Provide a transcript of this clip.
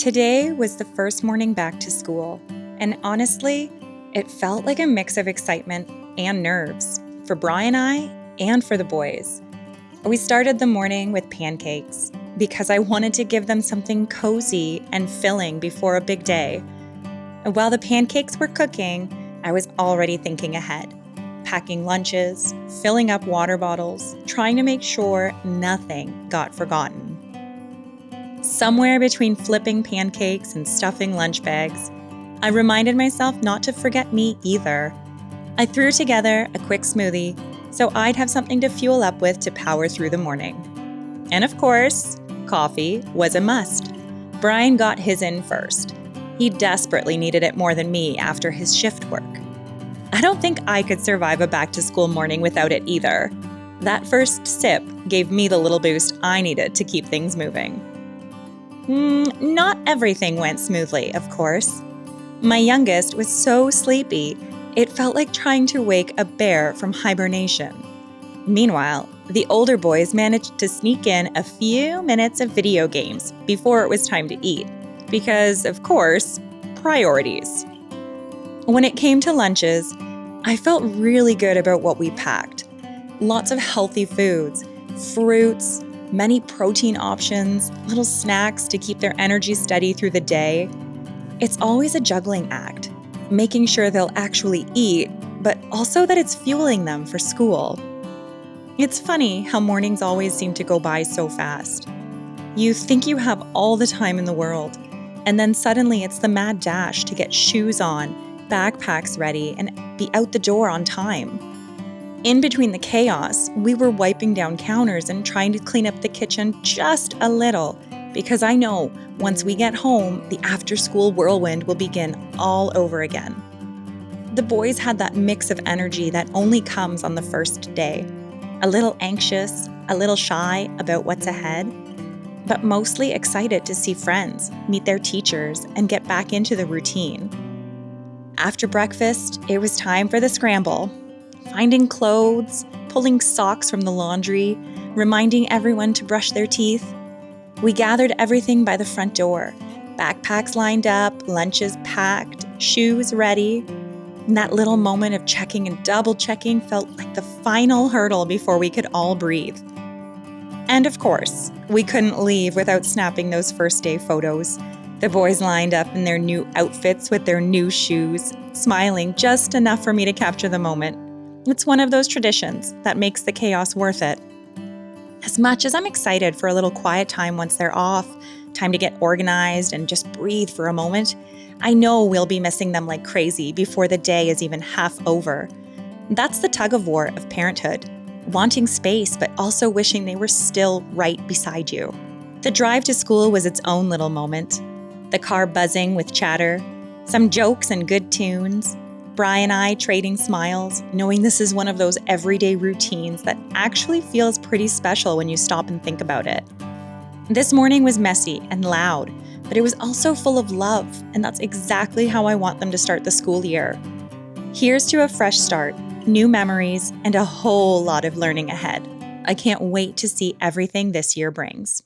Today was the first morning back to school, and honestly, it felt like a mix of excitement and nerves for Brian and I and for the boys. We started the morning with pancakes because I wanted to give them something cozy and filling before a big day. And while the pancakes were cooking, I was already thinking ahead, packing lunches, filling up water bottles, trying to make sure nothing got forgotten. Somewhere between flipping pancakes and stuffing lunch bags, I reminded myself not to forget me either. I threw together a quick smoothie so I'd have something to fuel up with to power through the morning. And of course, coffee was a must. Brian got his in first. He desperately needed it more than me after his shift work. I don't think I could survive a back-to-school morning without it either. That first sip gave me the little boost I needed to keep things moving. Not everything went smoothly, of course. My youngest was so sleepy, it felt like trying to wake a bear from hibernation. Meanwhile, the older boys managed to sneak in a few minutes of video games before it was time to eat, because, of course, priorities. When it came to lunches, I felt really good about what we packed. Lots of healthy foods, fruits, many protein options, little snacks to keep their energy steady through the day. It's always a juggling act, making sure they'll actually eat, but also that it's fueling them for school. It's funny how mornings always seem to go by so fast. You think you have all the time in the world, and then suddenly it's the mad dash to get shoes on, backpacks ready, and be out the door on time. In between the chaos, we were wiping down counters and trying to clean up the kitchen just a little, because I know once we get home, the after-school whirlwind will begin all over again. The boys had that mix of energy that only comes on the first day. A little anxious, a little shy about what's ahead, but mostly excited to see friends, meet their teachers, and get back into the routine. After breakfast, it was time for the scramble. Finding clothes, pulling socks from the laundry, reminding everyone to brush their teeth. We gathered everything by the front door, backpacks lined up, lunches packed, shoes ready. And that little moment of checking and double checking felt like the final hurdle before we could all breathe. And of course, we couldn't leave without snapping those first day photos. The boys lined up in their new outfits with their new shoes, smiling just enough for me to capture the moment. It's one of those traditions that makes the chaos worth it. As much as I'm excited for a little quiet time once they're off, time to get organized and just breathe for a moment, I know we'll be missing them like crazy before the day is even half over. That's the tug of war of parenthood, wanting space but also wishing they were still right beside you. The drive to school was its own little moment. The car buzzing with chatter, some jokes and good tunes, Brian and I trading smiles, knowing this is one of those everyday routines that actually feels pretty special when you stop and think about it. This morning was messy and loud, but it was also full of love, and that's exactly how I want them to start the school year. Here's to a fresh start, new memories, and a whole lot of learning ahead. I can't wait to see everything this year brings.